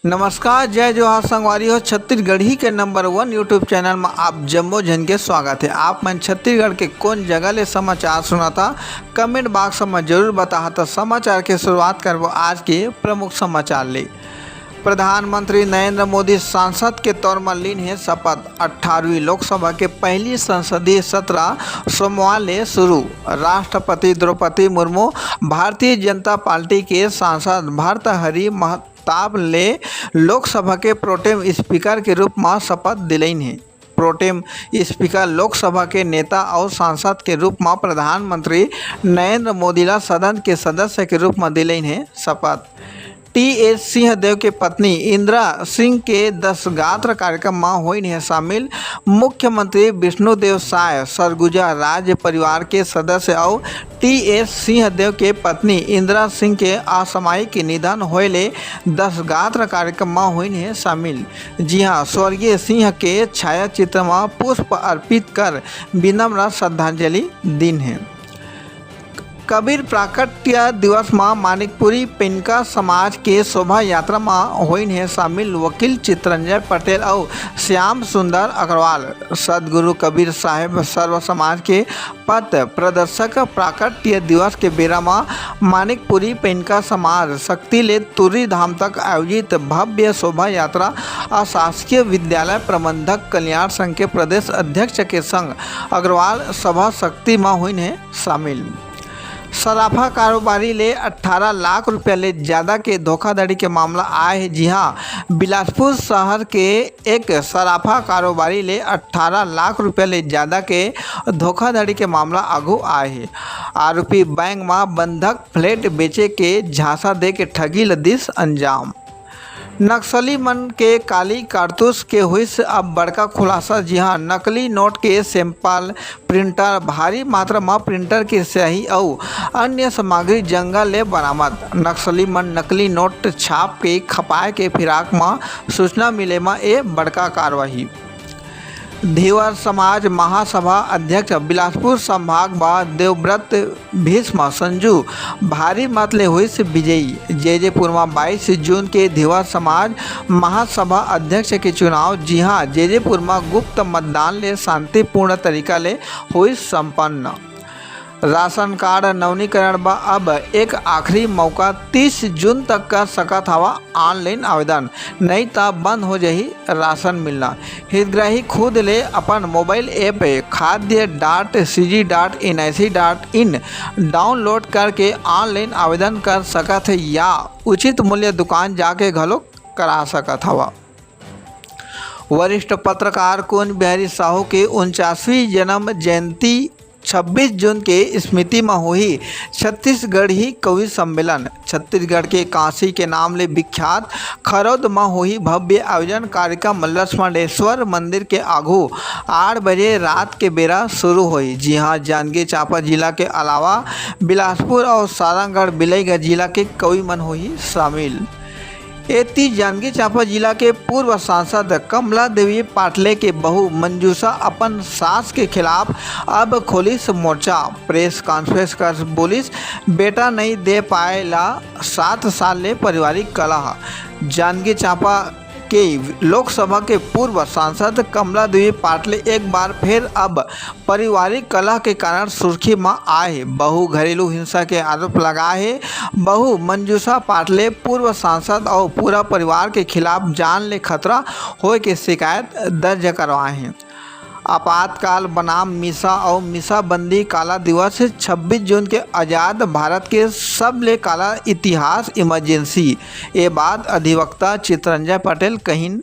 नमस्कार, जय जोहार संगवारी हो। छत्तीसगढ़ी के नंबर 1 यूट्यूब चैनल में आप जम्मो जन के स्वागत है। आप मन छत्तीसगढ़ के कौन जगह ले समाचार सुनाता कमेंट बॉक्स में जरूर बताहा। तो समाचार के शुरुआत करबो आज के प्रमुख समाचार ले। प्रधानमंत्री नरेंद्र मोदी सांसद के तौर में लीन है शपथ। 18वीं लोकसभा के पहली संसदीय सत्र सोमवार ले शुरू। राष्ट्रपति द्रौपदी मुर्मू भारतीय जनता पार्टी के सांसद भर्तृहरि महताब ले लोकसभा के प्रोटेम स्पीकर के रूप में शपथ दिलैन है। प्रोटेम स्पीकर लोकसभा के नेता और सांसद के रूप में प्रधानमंत्री नरेंद्र मोदी ला सदन के सदस्य के रूप में दिलैन है शपथ। टी.एस. सिंहदेव के पत्नी इंदिरा सिंह के 10 गात्र कार्यक्रम में हुई है शामिल। मुख्यमंत्री विष्णुदेव साय सरगुजा राज्य परिवार के सदस्य और टी.एस. सिंहदेव के पत्नी इंदिरा सिंह के असामयिक निधन होले 10 गात्र कार्यक्रम में हुई है शामिल। जी हाँ, स्वर्गीय सिंह के छायाचित्र में पुष्प अर्पित कर विनम्र श्रद्धांजलि दिन है। कबीर प्राकट्य दिवस में मानिकपुरी पेनका समाज के शोभा यात्रा में हुई है शामिल। वकील चित्रंजय पटेल और श्याम सुंदर अग्रवाल। सदगुरु कबीर साहेब सर्व समाज के पथ प्रदर्शक प्राकट्य दिवस के बेरा में मानिकपुरी पेनका समाज शक्ति ले तुरी धाम तक आयोजित भव्य शोभा यात्रा अशासकीय विद्यालय प्रबंधक कल्याण संघ के प्रदेश अध्यक्ष के संग अग्रवाल सभा शक्ति में हुई है शामिल। सराफा कारोबारी ले 18 लाख रुपया ले ज़्यादा के धोखाधड़ी के मामला आए है। जी हाँ, बिलासपुर शहर के एक सराफा कारोबारी ले 18 लाख रुपया ले ज़्यादा के धोखाधड़ी के मामला आगू आए है। आरोपी बैंक में बंधक फ्लैट बेचे के झांसा दे के ठगी लदिस अंजाम। नक्सली मन के काली कारतूस के हुई से अब बड़का खुलासा। जी हाँ, नकली नोट के सैंपल, प्रिंटर, भारी मात्रा में प्रिंटर की स्याही और अन्य सामग्री जंगल ले बरामद। नक्सली मन नकली नोट छाप के खपाए के फिराक में सूचना मिले में ए बड़का कार्रवाई। धीवर समाज महासभा अध्यक्ष बिलासपुर संभाग बाद देवव्रत भीष्म संजू भारी मत ले हुई से विजयी। जेजेपुर में 22 जून के धीवर समाज महासभा अध्यक्ष के चुनाव जी हाँ जेजेपुर में गुप्त मतदान ले शांतिपूर्ण तरीका ले हुई संपन्न। राशन कार्ड नवीनीकरण बा अब एक आखिरी मौका 30 जून तक कर सकत हवा ऑनलाइन आवेदन, नहीं तो बंद हो जाही राशन मिलना। हितग्राही खुद ले अपन मोबाइल ऐप खाद्य.cg.nic.in डाउनलोड करके ऑनलाइन आवेदन कर सकत है या उचित मूल्य दुकान जाके घलो करा सकत हवा। वरिष्ठ पत्रकार कुंज बिहारी साहू के 49वीं जन्म जयंती 26 जून के स्मृति में हुई छत्तीसगढ़ी कवि सम्मेलन। छत्तीसगढ़ के काशी के नाम ले विख्यात खरौद में हुई भव्य आयोजन कार्यक्रम लक्ष्मणेश्वर मंदिर के आगू 8 बजे रात के बेरा शुरू हुई। जी हाँ, जांजगीर चांपा जिला के अलावा बिलासपुर और सारंगढ़ बिलाईगढ़ जिला के कवि मन हुई शामिल। एती जांजगीर चांपा जिला के पूर्व सांसद कमला देवी पाटले के बहू मंजूषा अपन सास के खिलाफ अब खोलिस मोर्चा। प्रेस कॉन्फ्रेंस कर बोलिस बेटा नहीं दे पाए ला 7 साल ले पारिवारिक कलह। जांजगीर चांपा के लोकसभा के पूर्व सांसद कमला देवी पाटले एक बार फिर अब पारिवारिक कलह के कारण सुर्खी में आए। बहू घरेलू हिंसा के आरोप लगाए है। बहू मंजूषा पाटले पूर्व सांसद और पूरा परिवार के खिलाफ जान ले खतरा होए के शिकायत दर्ज करवाए हैं। आपातकाल बनाम मीसा और मीसाबंदी काला दिवस 26 जून के आज़ाद भारत के सबले काला इतिहास इमरजेंसी। ये बात अधिवक्ता चित्रंजय पटेल कहिन।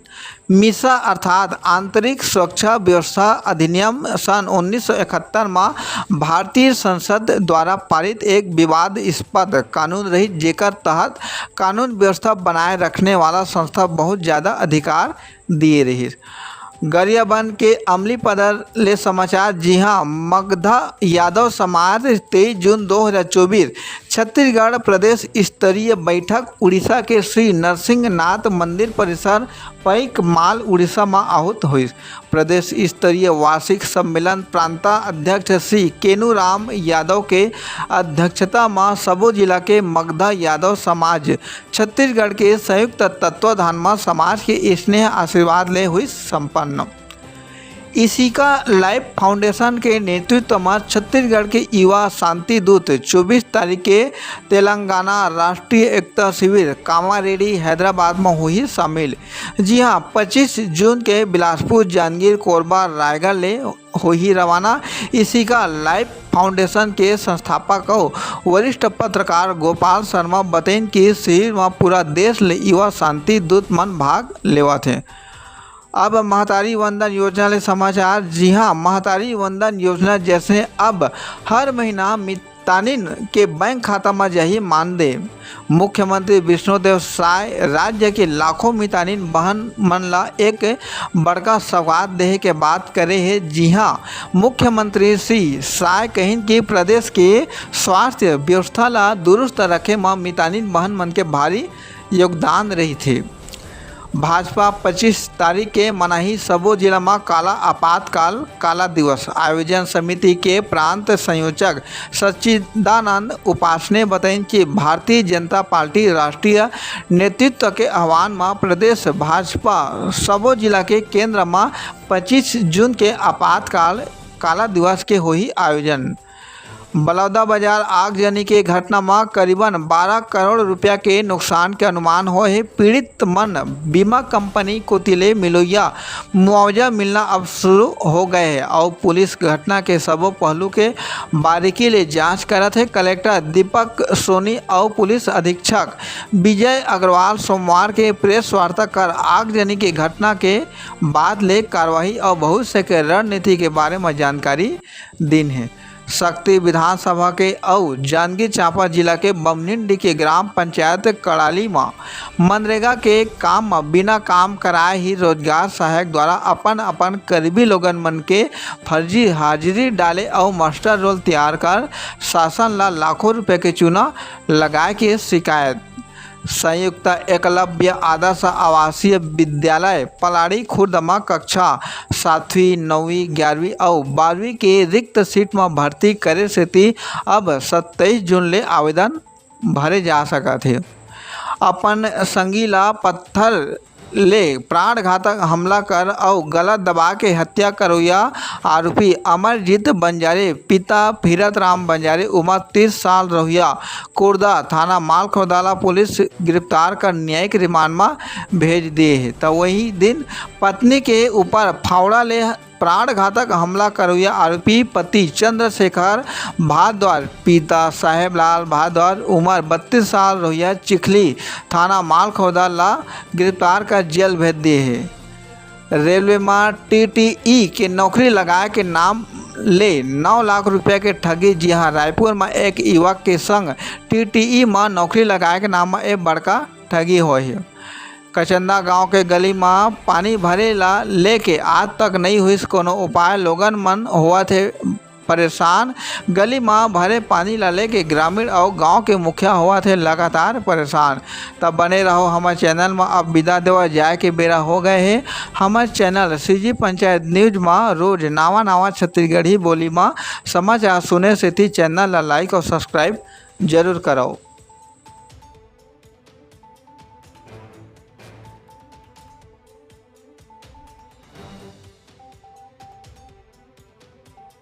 मीसा अर्थात आंतरिक सुरक्षा व्यवस्था अधिनियम सन 1971 में भारतीय संसद द्वारा पारित एक विवादास्पद कानून रही, जेकर तहत कानून व्यवस्था बनाए रखने वाला संस्था बहुत ज़्यादा अधिकार दिए रही। गरियाबंद के अमली पदर ले समाचार। जी हाँ, मगधा यादव समाज 23 जून 2024 छत्तीसगढ़ प्रदेश स्तरीय बैठक उड़ीसा के श्री नरसिंहनाथ मंदिर परिसर पैक माल उड़ीसा में आहूत हुई। प्रदेश स्तरीय वार्षिक सम्मेलन प्रांता अध्यक्ष श्री केनूराम यादव के अध्यक्षता में सबो जिला के मगधा यादव समाज छत्तीसगढ़ के संयुक्त तत्वाधान में समाज के स्नेह आशीर्वाद ले हुई संपन्न। इसी का लाइफ फाउंडेशन के नेतृत्व में छत्तीसगढ़ के युवा शांति दूत 24 तारीख के तेलंगाना राष्ट्रीय एकता शिविर कामारेड्डी हैदराबाद में हुई शामिल। जी हां, 25 जून के बिलासपुर जांजगीर कोरबा रायगढ़ ले हुई रवाना। इसी का लाइफ फाउंडेशन के संस्थापक और वरिष्ठ पत्रकार गोपाल शर्मा बतैन कि शिविर में पूरा देश ले युवा शांति दूत मन भाग लेवा थे। अब महतारी वंदन योजना ले समाचार। जी हां, महतारी वंदन योजना जैसे अब हर महीना मितानिन के बैंक खाता में जाही मानदेय। मुख्यमंत्री विष्णुदेव साय राज्य के लाखों मितानिन बहन मन ला एक बड़का सौगात देहे के बात करे है। जी हां, मुख्यमंत्री श्री साय कहिन कि प्रदेश के स्वास्थ्य व्यवस्था ला दुरुस्त रखे में मितानिन बहन मन के भारी योगदान रही थे। भाजपा 25 तारीख के मनाही सबो जिला में काला आपातकाल काला दिवस आयोजन समिति के प्रांत संयोजक सच्चिदानंद उपासने बताएं कि भारतीय जनता पार्टी राष्ट्रीय नेतृत्व के आह्वान में प्रदेश भाजपा सबो जिला के केंद्र में 25 जून के आपातकाल काला दिवस के हुई आयोजन। बलौदा बाजार आगजनी के घटना में करीबन 12 करोड़ रुपया के नुकसान के अनुमान हो है। पीड़ित मन बीमा कंपनी को तिले मिलोया मुआवजा मिलना अब शुरू हो गए है और पुलिस घटना के सबो पहलू के बारीकी ले जांच करत है। कलेक्टर दीपक सोनी और पुलिस अधीक्षक विजय अग्रवाल सोमवार के प्रेस वार्ता कर आगजनी की घटना के बाद ले कार्रवाई और भविष्य के रणनीति के बारे में जानकारी दिन है। शक्ति विधानसभा के और जांजगीर चांपा जिला के बमनिंडी के ग्राम पंचायत कड़ाली में मनरेगा के काम में बिना काम कराए ही रोजगार सहायक द्वारा अपन करीबी लोगन मन के फर्जी हाजिरी डाले और मास्टर रोल तैयार कर शासन ला लाखों रुपए के चूना लगाए के शिकायत। संयुक्त एकलव्य आदर्श आवासीय विद्यालय पलाड़ी खुर्द में कक्षा 7वीं 9वीं 11वीं और 12वीं के रिक्त सीट में भर्ती करे से अब 27 जून ले आवेदन भरे जा सका थे। अपन संगी ला पत्थर ले प्राणघातक हमला कर और गला दबा के हत्या करोया आरोपी अमरजीत बंजारे पिता फिरत राम बंजारे उम्र 30 साल रहुया कोरदा थाना मालखोदाला पुलिस गिरफ्तार कर न्यायिक रिमांड में भेज दिए है। तो वही दिन पत्नी के ऊपर फावड़ा ले प्राणघातक हमला करोया आरोपी पति चंद्रशेखर भारद्वाज पिता साहेबलाल भारद्वाज उम्र 32 साल रहुया चिखली थाना मालखोदाला गिरफ्तार कर जेल भेज दिए है। रेलवे में TTE के नौकरी लगाए के नाम ले 9 लाख रुपए के ठगी। जी हाँ, रायपुर में एक युवक के संग TTE में नौकरी लगाए के नाम में एक बड़का ठगी हुई है। कचंदा गांव के गली में पानी भरे ला लेके आज तक नहीं हुई कोनो उपाय। लोगन मन हुआ थे परेशान। गली में भरे पानी ला लेके ग्रामीण और गांव के मुखिया हुआ थे लगातार परेशान। तब बने रहो हमारे चैनल में। अब विदा देवा जाए के बेरा हो गए है। हमारे चैनल CG पंचायत न्यूज में रोज नवा छत्तीसगढ़ी बोली में समाचार सुने से चैनल ला लाइक और सब्सक्राइब जरूर करो।